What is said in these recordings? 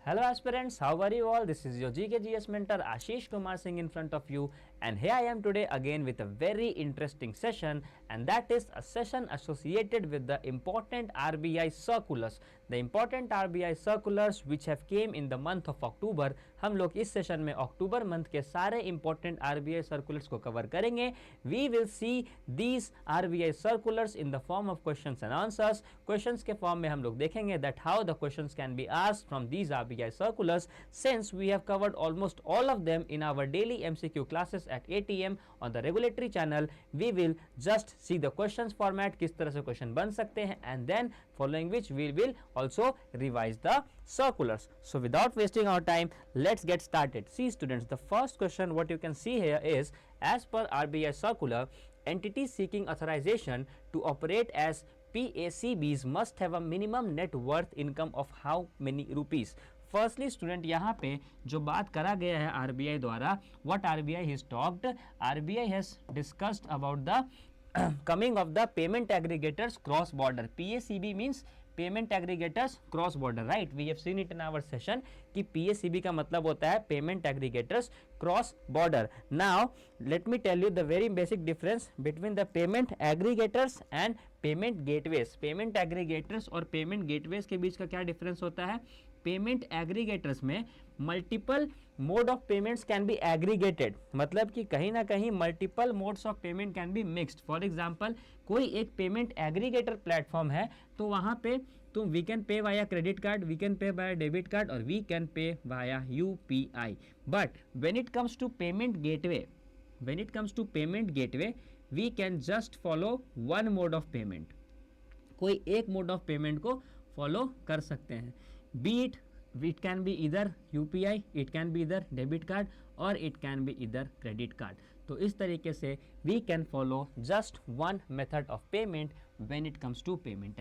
Hello aspirants, how are you all? This is your GKGS mentor Ashish Kumar Singh in front of you, and here I am today again with a very interesting session, and that is a session associated with the important RBI circulars. The important RBI circulars which have came in the month of October. हम लोग इस session में अक्टूबर month के सारे important RBI circulars को cover करेंगे. We will see these RBI circulars in the form of questions and answers. Questions के form में हम लोग देखेंगे that how the questions can be asked from these RBI circulars, since we have covered almost all of them in our daily MCQ classes at 8 am on the regulatory channel. We will just see the questions format, किस तरह से question बन सकते हैं, and then following which we will also revise the circulars. So without wasting our time, let's get started. See students, the first question what you can see here is, as per RBI circular, entities seeking authorization to operate as PACBs must have a minimum net worth income of how many rupees? Firstly student यहाँ पे जो बात करा गया है RBI द्वारा, what RBI has talked, RBI has discussed about the coming of the payment aggregators cross border. PACB means payment aggregators cross border, right. We have seen it in our session कि PACB का मतलब होता है payment aggregators cross border. Now let me tell you the very basic difference between the payment aggregators and payment gateways. Payment aggregators और payment gateways के बीच का क्या difference होता है? पेमेंट एग्रीगेटर्स में multiple mode of payments can be aggregated, मतलब कि कहीं ना कहीं multiple modes of payment can be mixed. For example, कोई एक पेमेंट एग्रीगेटर प्लेटफॉर्म है तो वहां पे तुम we can pay via credit card, we can pay via debit card और we can pay via UPI. But when it comes to payment gateway, we can just follow one mode of payment. कोई एक mode of payment को फॉलो कर सकते हैं. Be it can be either UPI, it can be either debit card or it can be either credit card. तो इस तरीके से we can follow just one method of payment when it comes to payment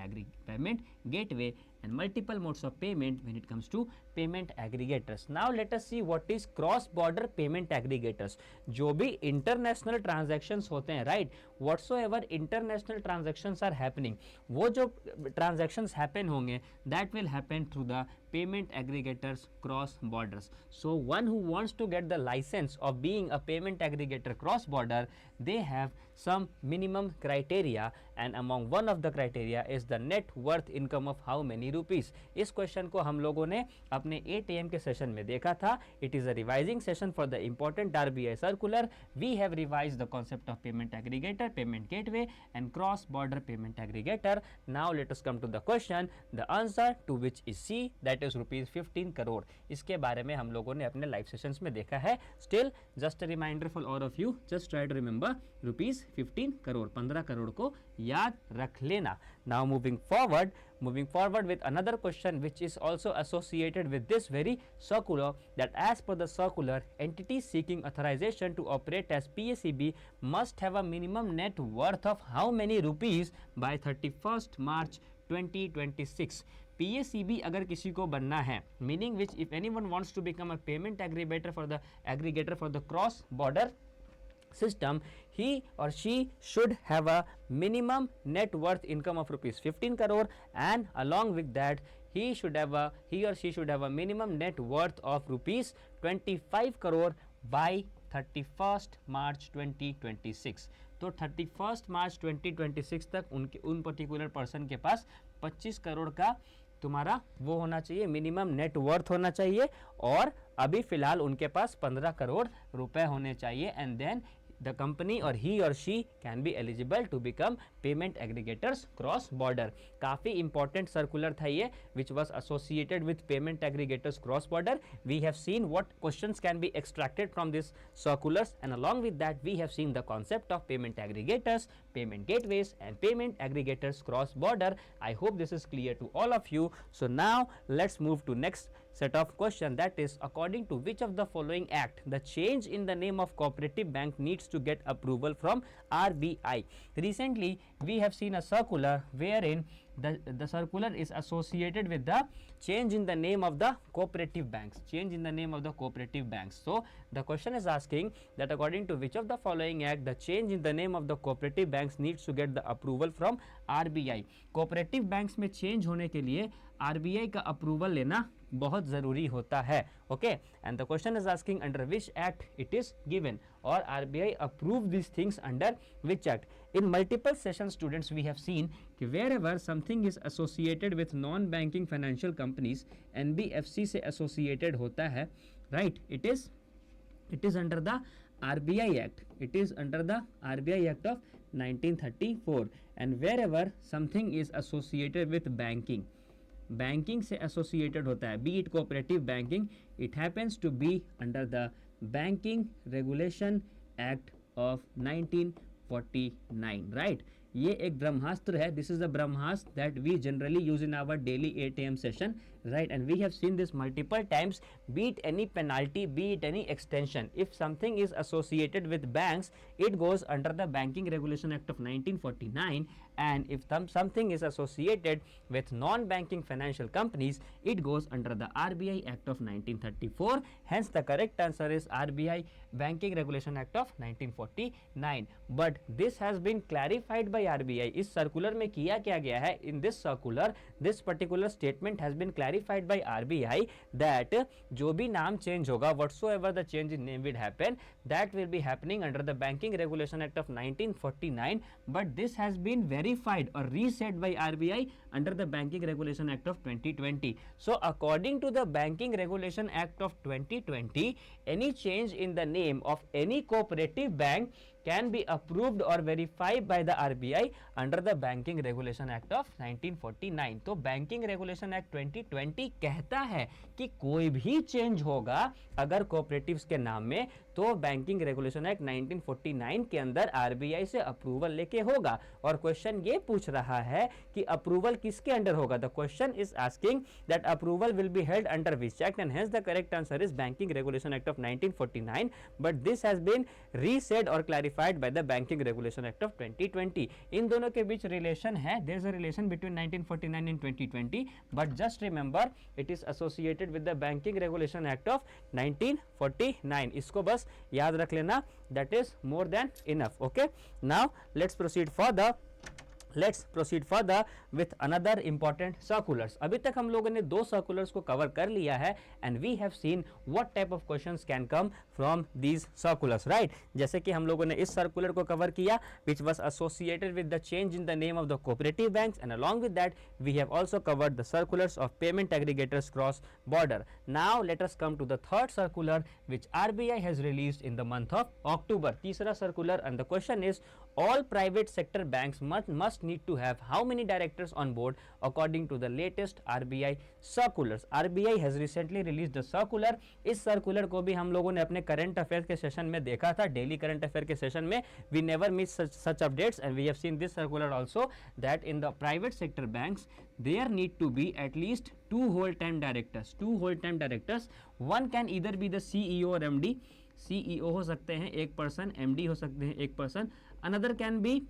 gateway and multiple modes of payment when it comes to payment aggregators. Now let us see what is cross border payment aggregators. जो भी international transactions होते हैं, right, whatsoever international transactions are happening, वो जो transactions happen होंगे that will happen through the payment aggregators cross borders. So one who wants to get the license of being a payment aggregator cross border, they have some minimum criteria, and among one of the criteria is the net worth income of how many rupees. इस question को हम लोगों ने अपने 8 am के session में देखा था. It is a revising session for the important RBI circular. We have revised the concept of payment aggregator, payment gateway and cross border payment aggregator. Now let us come to the question, the answer to which is C, that is rupees 15 crore. इसके बारे में हम लोगों ने अपने live sessions में देखा है. Still just a reminder for all of you, just try to remember rupees 15 crore, 15 crore को याद रख लेना. Now moving forward with another question which is also associated with this very circular, that as per the circular, entities seeking authorization to operate as PACB must have a minimum net worth of how many rupees by 31st March 2026. PACB अगर किसी को बनना है, meaning which if anyone wants to become a payment aggregator for the cross border system, he or she should have a minimum net worth income of rupees 15 crore, and along with that he or she should have a minimum net worth of rupees 25 crore by 31st March 2026. तो 31st मार्च 2026 तक उन particular person के पास 25 करोड़ का तुम्हारा वो होना चाहिए, minimum net worth होना चाहिए, और अभी फिलहाल उनके पास 15 करोड़ रुपए होने चाहिए, and then the company or he or she can be eligible to become payment aggregators cross border. काफी important circular था ये which was associated with payment aggregators cross border. We have seen what questions can be extracted from these circulars, and along with that we have seen the concept of payment aggregators, payment gateways and payment aggregators cross border. I hope this is clear to all of you. So now let's move to next set of question, that is, according to which of the following act the change in the name of cooperative bank needs to get approval from RBI. Recently we have seen a circular wherein the circular is associated with the change in the name of the cooperative banks, change in the name of the cooperative banks. So the question is asking that according to which of the following act the change in the name of the cooperative banks needs to get the approval from RBI. cooperative banks में change होने के लिए RBI का approval लेना बहुत ज़रूरी होता है. Okay, and the question is asking under which act it is given, or RBI approve these things under which act. In multiple sessions students we have seen कि wherever something is associated with non banking financial companies, NBFC से associated होता है, right, it is under the RBI Act, it is under the RBI Act of 1934. and wherever something is associated with banking, banking से associated होता है, be it cooperative banking, it happens to be under the banking regulation act of 1949, right. ये एक ब्रह्मास्त्र है, this is the Brahmastra that we generally use in our daily 8 AM सेशन, right, and we have seen this multiple times. Be it any penalty, be it any extension, if something is associated with banks, it goes under the Banking Regulation Act of 1949, and if something is associated with non-banking financial companies, it goes under the RBI Act of 1934. Hence the correct answer is RBI Banking Regulation Act of 1949. But this has been clarified by RBI. इस circular में किया क्या गया है? In this circular, this particular statement has been clarified by RBI that जो भी नाम change होगा, whatsoever the change in name will happen, that will be happening under the Banking Regulation Act of 1949. But this has been verified or reset by RBI under the Banking Regulation Act of 2020. So according to the Banking Regulation Act of 2020, any change in the name of any cooperative bank can be approved or verified by the RBI under the Banking Regulation Act of 1949. तो Banking Regulation Act 2020 कहता है कि कोई भी change होगा अगर cooperatives के नाम में, तो बैंकिंग रेगुलेशन एक्ट 1949 के अंदर आरबीआई से अप्रूवल लेके होगा. और क्वेश्चन ये पूछ रहा है कि अप्रूवल किसके अंडर होगा. The question is asking that approval will be held under which act, and hence the correct answer is banking regulation act of 1949. But this has been revised और clarified by the banking regulation act of 2020. इन दोनों के बीच relation है, there is a relation between 1949 and 2020, but just remember it is associated with the banking regulation act of 1949. इसको बस याद रख लेना, that is more than enough. Okay, now let's proceed further with another important circulars. अभी तक हम लोगों ने दो सर्कुलर्स को कवर कर लिया है, and we have seen what type of questions can come from these circulars, right. जैसे कि हम लोगों ने इस सर्कुलर को कवर किया which was associated with the change in the name of the cooperative banks, and along with that we have also covered the circulars of payment aggregators cross border. Now let us come to the third circular which RBI has released in the month of October. तीसरा circular, and the question is all private sector banks must need to have how many directors on board according to the latest RBI circulars. RBI has recently released the circular. इस circular को भी हम लोगों ने अपने current affair के session में देखा था, डेली करंट अफेयर के सेशन में. we never miss such updates, and we have seen this circular also that in the private sector banks there need to be at least two whole time directors. One can either be the CEO or MD. CEO हो सकते हैं एक person, MD हो सकते हैं एक person. Another can be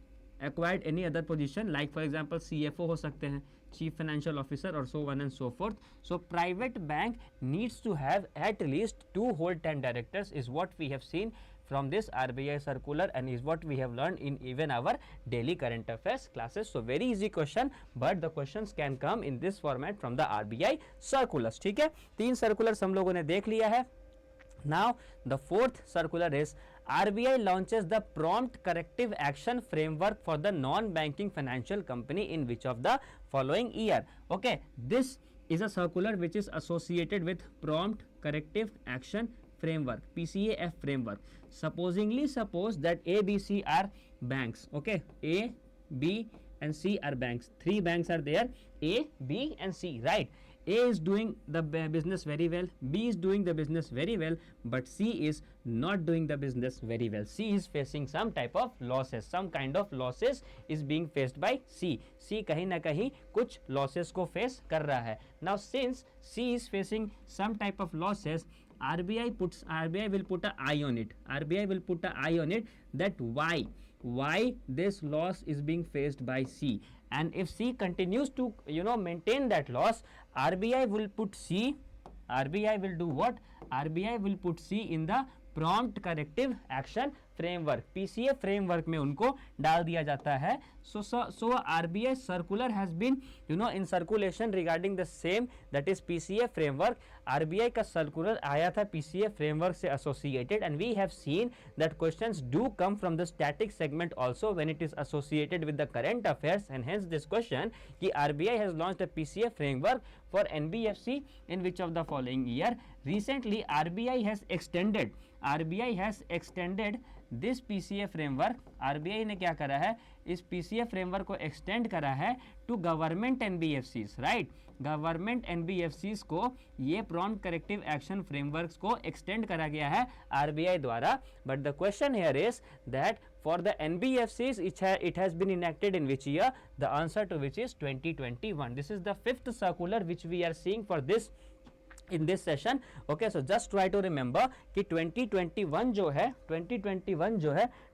acquired any other position, like for example CFO हो सकते हैं, Chief Financial Officer, or so on and so forth. So private bank needs to have at least two whole time directors is what we have seen from this RBI circular, and is what we have learned in even our daily current affairs classes. So very easy question, but the questions can come in this format from the RBI circulars. ठीक है, तीन circulars हम लोगों ने देख लिया है. Now the fourth circular is RBI launches the prompt corrective action framework for the non-banking financial company in which of the following year. Okay, this is a circular which is associated with prompt corrective action framework, PCAF framework. Suppose that A, B, C are banks. Okay, A, B and C are banks. Three banks are there, A, B and C, right. A is doing the business very well, B is doing the business very well, but C is not doing the business very well. C is facing some type of losses, some kind of losses is being faced by C. C कहीं ना कहीं कुछ losses को face कर रहा है. Now since C is facing some type of losses, RBI will put an eye on it. RBI will put an eye on it that why this loss is being faced by C, and if C continues to maintain that loss, RBI will put C, RBI will do what? RBI will put C in the prompt corrective action framework, PCA framework में उनको डाल दिया जाता है. So RBI circular has been in circulation regarding the same, that is PCA framework. RBI का circular आया था PCA framework से associated, and we have seen that questions do come from the static segment also when it is associated with the current affairs, and hence this question कि RBI has launched a PCA framework for NBFC in which of the following year. Recently RBI has extended this PCA framework. RBI ने क्या करा है, इस PCA framework को extend करा है to government NBFCs, right. Government NBFCs को ये प्रॉम्प्ट करेक्टिव एक्शन फ्रेमवर्क्स को एक्सटेंड करा गया है RBI द्वारा. But the question here is that for the NBFCs it has been enacted in which year? The answer to which is 2021. This is the fifth circular which we are seeing for this in this session. Okay, so just try to remember कि 2021 जो है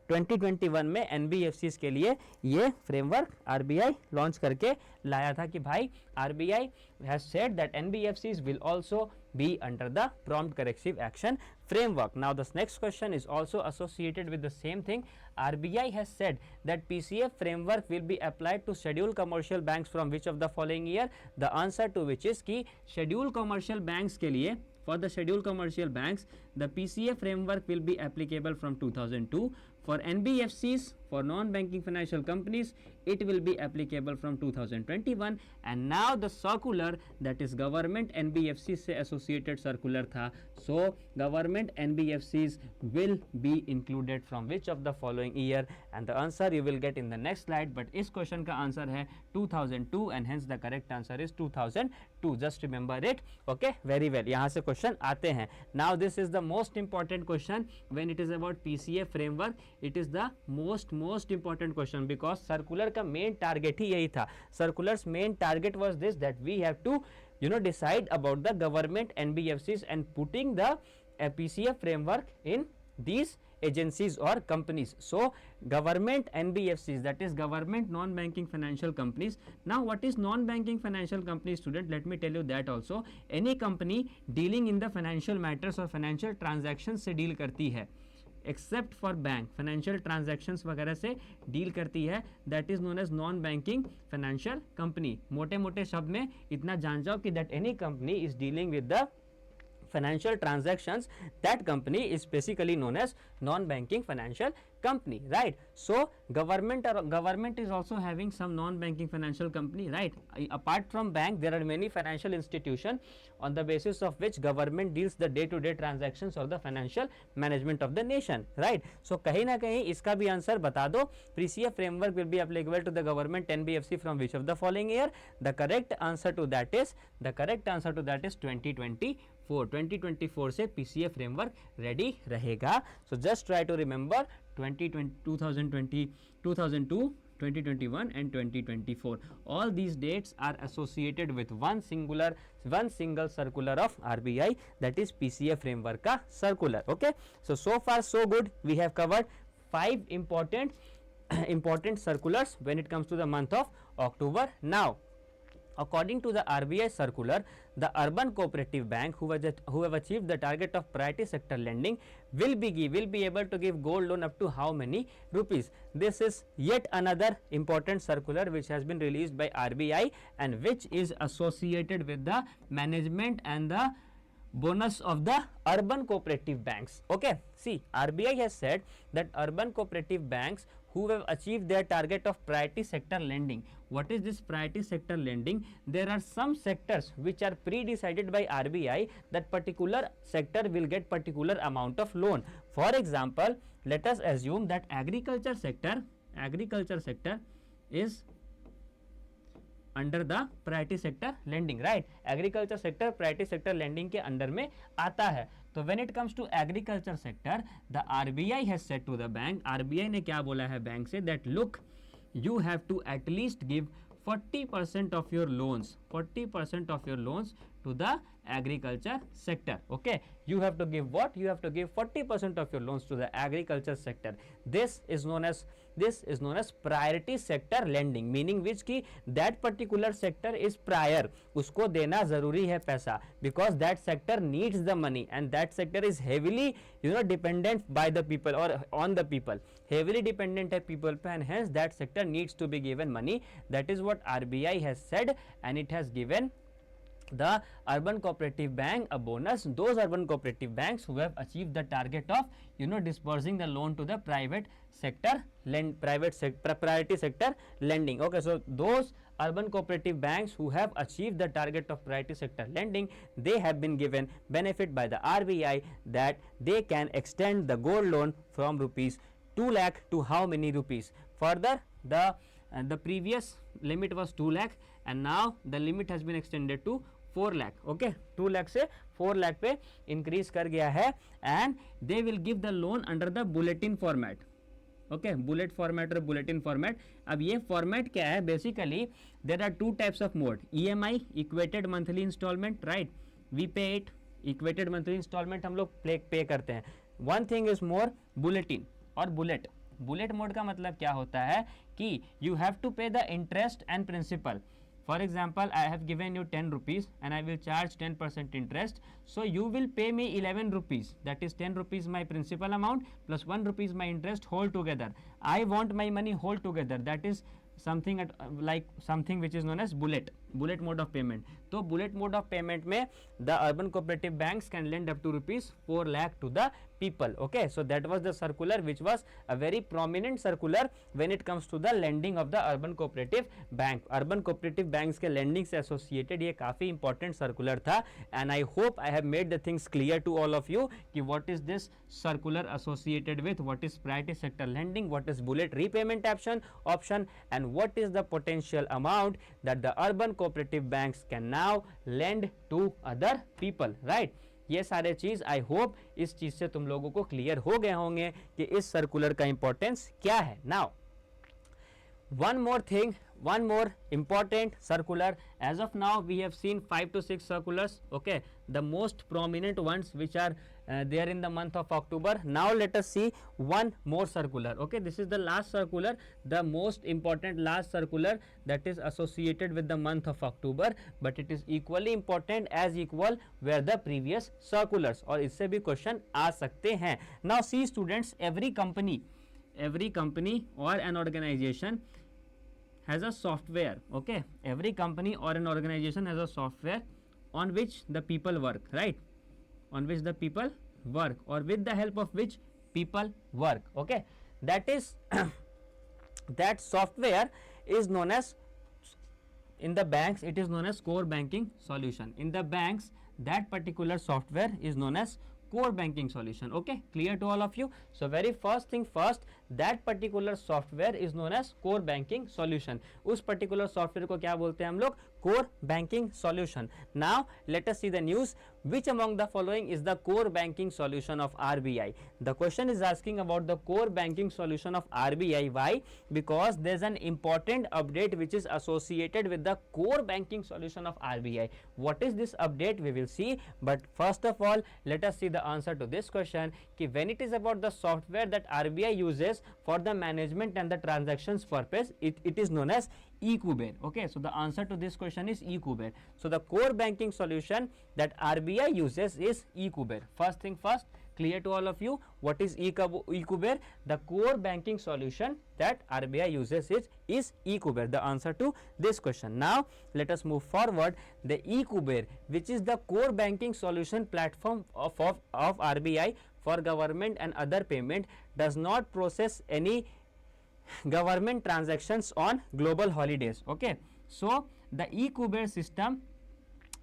2021 में NBFCs के लिए ये framework RBI launch करके लाया था कि भाई RBI has said that NBFCs will also be under the prompt corrective action framework. Now this next question is also associated with the same thing. RBI has said that PCA framework will be applied to scheduled commercial banks from which of the following year? The answer to which is कि scheduled commercial banks के लिए, for the scheduled commercial banks the PCA framework will be applicable from 2002. For NBFCs, for non-banking financial companies, it will be applicable from 2021. And now the circular, that is government NBFCs से associated circular था. So government NBFCs will be included from which of the following year? And the answer you will get in the next slide. But इस question का answer है 2002, and hence the correct answer is 2002. Just remember it. Okay, very well. यहाँ से question आते हैं. Now this is the most important question when it is about PCA framework. It is the most important question because circular का main target ही यही था. Circular's main target was this, that we have to decide about the government NBFCs and putting the PCA framework in these agencies or companies. So government NBFCs, that is government non-banking financial companies. Now what is non-banking financial company, student? Let me tell you that also. Any company dealing in the financial matters or financial transactions से deal करती है, except for bank, financial transactions वगैरह से deal करती है, that is known as non banking financial company. मोटे मोटे शब्द में इतना जान जाओ कि that any company is dealing with the financial transactions, that company is basically known as non-banking financial company, right? So government is also having some non-banking financial company, right? Apart from bank, there are many financial institutions on the basis of which government deals the day-to-day transactions or the financial management of the nation, right? So कहीं ना कहीं इसका भी answer बता दो. PCA framework will be applicable to the government NBFC from which of the following year? The correct answer to that is 2024 से PCA framework ready रहेगा. So just try to remember 2020, 2002, 2021 and 2024. All these dates are associated with one single circular of RBI, that is PCA framework का circular. Okay, so far so good. We have covered 5 important circulars when it comes to the month of October. Now according to the RBI circular, the urban cooperative bank who have achieved the target of priority sector lending will be able to give gold loan up to how many rupees? This is yet another important circular which has been released by RBI and which is associated with the management and the bonus of the urban cooperative banks. Okay, see, RBI has said that urban cooperative banks who have achieved their target of priority sector lending. What is this priority sector lending? There are some sectors which are pre-decided by RBI that particular sector will get particular amount of loan. For example, let us assume that agriculture sector is under the priority sector lending, right? Agriculture sector priority sector lending के under में आता है. तो when it comes to agriculture sector, the RBI has said to the bank, RBI ने क्या बोला है bank से, that look you have to at least give 40% of your loans, 40% of your loans to the agriculture sector. Okay, you have to give what? You have to give 40% of your loans to the agriculture sector. This is known as priority sector lending, meaning which ki that particular sector is prior, usko dena zaruri hai paisa, because that sector needs the money and that sector is heavily dependent by the people or on the people, heavily dependent hai people pe, and hence that sector needs to be given money. That is what RBI has said, and it has given the urban cooperative bank a bonus. Those urban cooperative banks who have achieved the target of disbursing the loan to the private sector priority sector lending. Okay, so those urban cooperative banks who have achieved the target of priority sector lending, they have been given benefit by the RBI that they can extend the gold loan from rupees 2 lakh to how many rupees? Further, the previous limit was 2 lakh and now the limit has been extended to 4 lakh. Okay, 2 lakh से 4 lakh पे increase कर गया है, and they will give the loan under the bulletin format. Okay, bullet format or bulletin format. अब ये format क्या है? Basically there are two types of mode: EMI, equated monthly installment, right? We pay it, equated monthly installment हम लोग पे करते हैं. One thing is more bulletin और bullet. बुलेट मोड का मतलब क्या होता है कि you have to pay the interest and principal. For example, I have given you 10 rupees and I will charge 10% interest. So you will pay me 11 rupees. That is 10 rupees my principal amount plus 1 rupees my interest whole together. I want my money whole together. That is something like something which is known as bullet mode of payment. तो bullet mode of payment में the urban cooperative banks can lend up to rupees 4 lakh to the people. Okay, so that was the circular which was a very prominent circular when it comes to the lending of the urban cooperative bank. Urban cooperative banks के lending से associated ये काफ़ी important circular था, and I hope I have made the things clear to all of you कि what is this circular associated with, what is priority sector lending, what is bullet repayment option, and what is the potential amount that the urban cooperative banks can now lend to other people, right? ये सारे चीज़ I hope इस चीज़ से तुम लोगों को clear हो गए होंगे कि इस सर्कुलर का इंपॉर्टेंस क्या है. Now one more thing, one more important circular. As of now we have seen 5 to 6 circulars. Okay, the most prominent ones which are there in the month of October. Now let us see one more circular. Okay, this is the last circular, the most important last circular that is associated with the month of October, but it is equally important as equal where the previous circulars, और इससे भी question आ सकते हैं. Now see students, every company or an organization has a software. Okay, every company or an organization has a software on which the people work, right? On which the people work, or with the help of which people work. Okay, that is that software is known as, in the banks it is known as core banking solution. In the banks that particular software is known as core banking solution. Okay, clear to all of you? So very first thing first, that particular software is known as core banking solution. उस particular software को क्या बोलते हैं हम लोग? Core banking solution. Now let us see the news. Which among the following is the core banking solution of RBI? The question is asking about the core banking solution of RBI. Why? Because there is an important update which is associated with the core banking solution of RBI. What is this update? We will see. But first of all, let us see the answer to this question. Ki when it is about the software that RBI uses for the management and the transactions purpose, it is known as eKuber. Okay, so the answer to this question is eKuber. So the core banking solution that RBI uses is eKuber. First thing first, clear to all of you, what is eKuber? The core banking solution that RBI uses is eKuber. The answer to this question. Now let us move forward. The eKuber, which is the core banking solution platform of RBI for government and other payment, does not process any government transactions on global holidays. Okay, so the eKuber system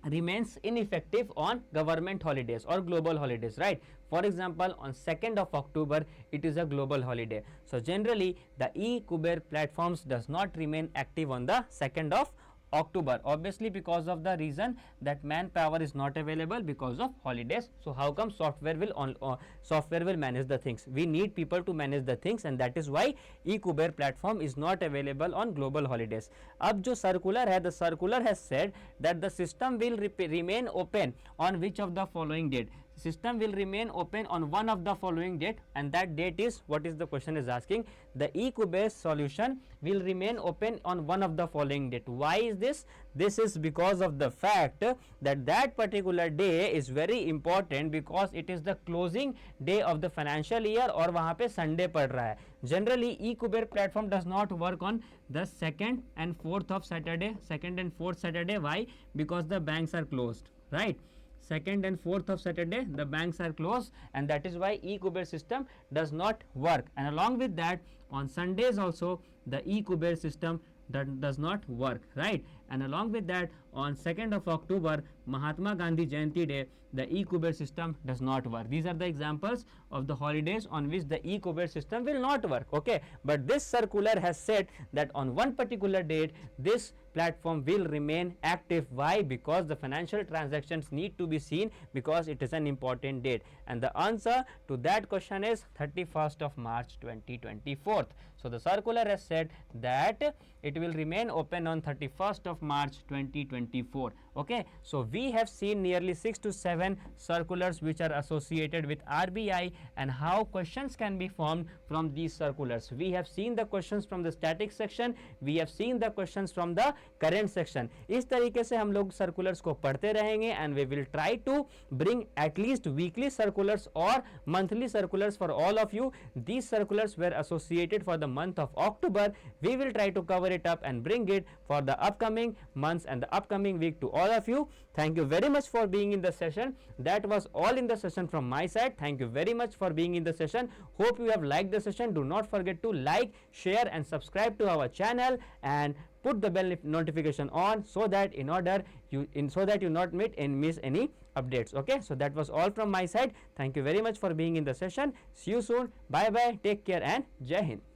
remains ineffective on government holidays or global holidays, right? For example, on 2nd of October it is a global holiday, so generally the eKuber platforms does not remain active on the 2nd of October, obviously because of the reason that manpower is not available because of holidays. So how come software will manage the things? We need people to manage the things, and that is why eKuber platform is not available on global holidays. अब जो circular है, the circular has said that the system will remain open on which of the following date? System will remain open on one of the following date, and that date is, what is the question is asking, the eKuber solution will remain open on one of the following date. Why is this? This is because of the fact that that particular day is very important because it is the closing day of the financial year और वहाँ पे Sunday पड़ रहा है. Generally eKuber platform does not work on the second and fourth of Saturday, second and fourth Saturday. Why? Because the banks are closed, right? Second and fourth of Saturday the banks are closed, and that is why eKuber system does not work. And along with that, on Sundays also the eKuber system does not work, right? And along with that, on 2nd of October, Mahatma Gandhi Jayanti day, the eKuber system does not work. These are the examples of the holidays on which the eKuber system will not work. Okay, but this circular has said that on one particular date this platform will remain active. Why? Because the financial transactions need to be seen, because it is an important date, and the answer to that question is 31st of March 2024. So the circular has said that it will remain open on 31st of March 2024. Okay, so we have seen nearly 6 to 7 circulars which are associated with RBI and how questions can be formed from these circulars. We have seen the questions from the static section, we have seen the questions from the current section. इस तरीके से हम लोग circulars को पढ़ते रहेंगे, and we will try to bring at least weekly circulars or monthly circulars for all of you. These circulars were associated for the month of October. We will try to cover it up and bring it for the upcoming months and the upcoming week to all of you. Thank you very much for being in the session. That was all in the session from my side. Thank you very much for being in the session. Hope you have liked the session. Do not forget to like, share and subscribe to our channel, and put the bell notification on so that you not miss any updates. Okay, so that was all from my side. Thank you very much for being in the session. See you soon. Bye bye. Take care and Jai Hind.